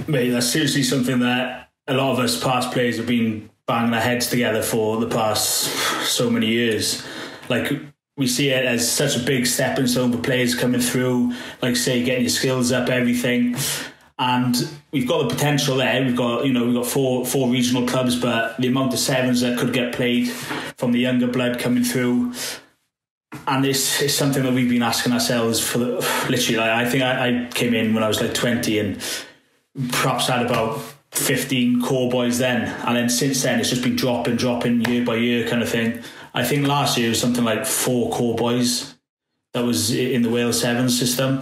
Mate, that's seriously something that a lot of us past players have been banging our heads together for the past so many years. Like, we see it as such a big stepping stone for players coming through, like say, getting your skills up, everything. And we've got the potential there. We've got four regional clubs, but the amount of sevens that could get played from the younger blood coming through, and it's something that we've been asking ourselves for literally. I think I came in when I was like 20, and perhaps had about 15 core boys then, and then since then it's just been dropping year by year kind of thing. I think last year was something like 4 core boys that was in the Wales Sevens system.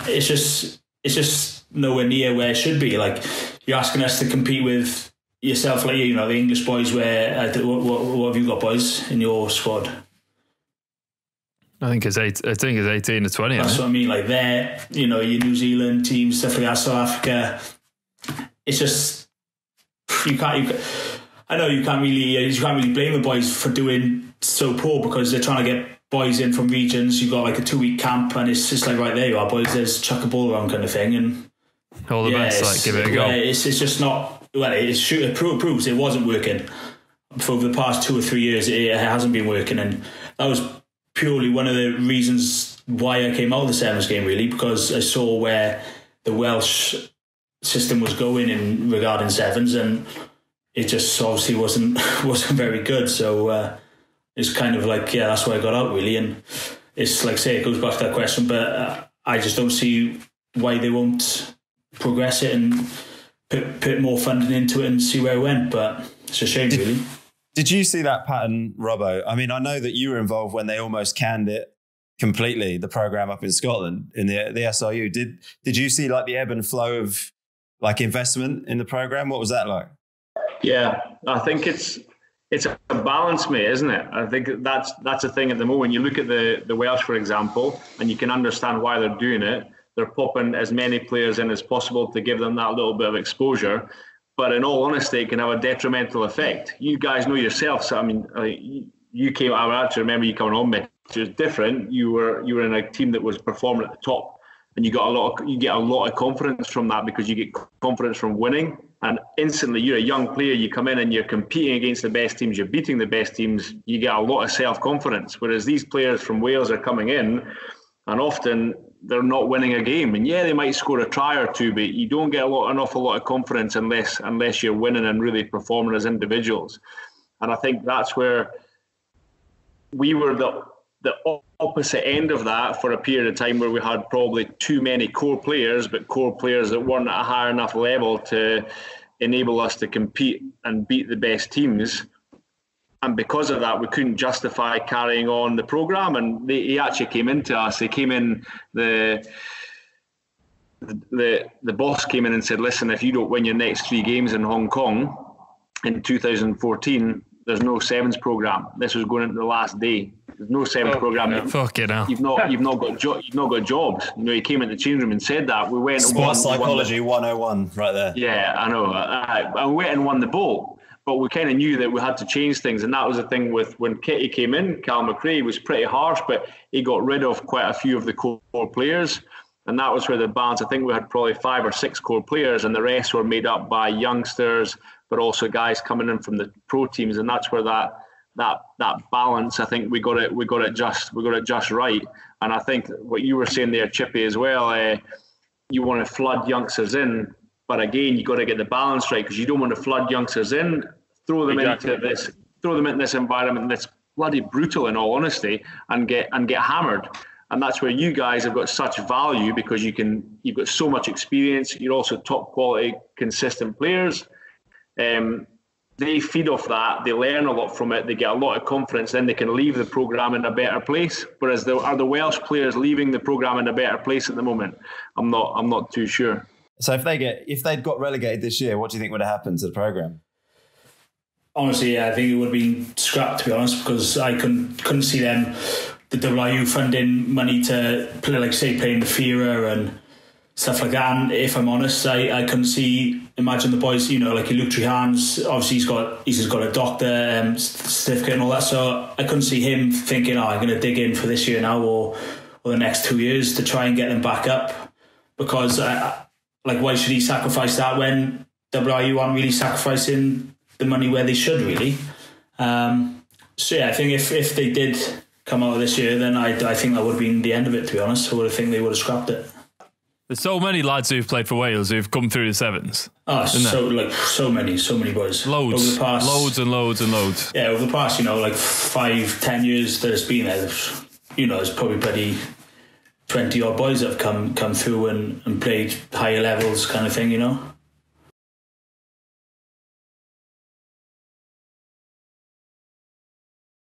It's just nowhere near where it should be. Like, you're asking us to compete with yourself, like, you know, the English boys. Where what have you got, boys, in your squad? I think it's 18 to 20. That's what I mean. Like, there, you know, your New Zealand teams, stuff like that, South Africa. It's just you can't really blame the boys for doing so poor, because they're trying to get boys in from regions. You've got like a 2-week camp, and it's just like, right, there you are, boys. There's chuck a ball around kind of thing, and all the best, like, give it a go. It's just not. Well, it proves it wasn't working for over the past 2 or 3 years. It hasn't been working, and that was purely one of the reasons why I came out of the Sevens game, really, because I saw where the Welsh system was going in regarding sevens, and it just obviously wasn't very good. So it's kind of like, yeah, that's why I got out, really. And it's like, say, it goes back to that question, but I just don't see why they won't progress it and put more funding into it and see where it went. But it's a shame, really. Did you see that pattern, Robbo? I mean, I know that you were involved when they almost canned it completely, the program up in Scotland in the SRU. Did you see like the ebb and flow of like investment in the program? What was that like? Yeah, I think it's a balance, mate, isn't it? I think that's the thing at the moment. You look at the Welsh, for example, and you can understand why they're doing it. They're popping as many players in as possible to give them that little bit of exposure. But in all honesty, it can have a detrimental effect. You guys know yourselves. I mean, you came. I actually remember you coming on, Mitch. It was different. You were in a team that was performing at the top, and you get a lot of confidence from that, because you get confidence from winning. And instantly, you're a young player. You come in and you're competing against the best teams. You're beating the best teams. You get a lot of self-confidence. Whereas these players from Wales are coming in, and often they're not winning a game. And yeah, they might score a try or two, but you don't get an awful lot of confidence unless you're winning and really performing as individuals. And I think that's where we were the opposite end of that for a period of time, where we had probably too many core players, but core players that weren't at a high enough level to enable us to compete and beat the best teams. And because of that, we couldn't justify carrying on the programme. And he actually came into us. He came in, the boss came in and said, listen, if you don't win your next 3 games in Hong Kong in 2014, there's no sevens programme. This was going into the last day. There's no sevens programme. Yeah. Fuck it now. You've not got jobs. You know, he came in the change room and said that. We went Sports psychology 101 right there. Yeah, I know. And we went and won the bowl. But we kind of knew that we had to change things. And that was the thing with when Kitty came in. Cal McRae was pretty harsh, but he got rid of quite a few of the core players. And that was where the balance, I think we had probably 5 or 6 core players, and the rest were made up by youngsters, but also guys coming in from the pro teams. And that's where that balance, I think we got it just right. And I think what you were saying there, Chippy, as well, you want to flood youngsters in, but again, you got to get the balance right, because you don't want to flood youngsters in, throw them into this environment that's bloody brutal, in all honesty, and get hammered. And that's where you guys have got such value, because you've got so much experience. You're also top quality, consistent players. They feed off that. They learn a lot from it. They get a lot of confidence. Then they can leave the programme in a better place. Whereas are the Welsh players leaving the programme in a better place at the moment? I'm not too sure. So if they'd got relegated this year, what do you think would have happened to the programme? Honestly, I think it would have been scrapped, to be honest, because I couldn't see them, the WIU funding money to play, like say, playing the FIRA and stuff like that. And if I'm honest, I couldn't imagine the boys, you know, like Luke Trehans, obviously he's got a doctor certificate and all that, so I couldn't see him thinking, I'm going to dig in for this year now or the next 2 years to try and get them back up, because like, why should he sacrifice that when WRU aren't really sacrificing the money where they should, really? So yeah, I think if they did come out this year, then I think that would have been the end of it, to be honest. I would have think they would have scrapped it. There's so many lads who've played for Wales who've come through the sevens. Oh, so many boys. Loads. Over the past, loads and loads and loads. Yeah, over the past, 5-10 years that it's been there, there's probably bloody 20 odd boys that have come through and played higher levels, kind of thing,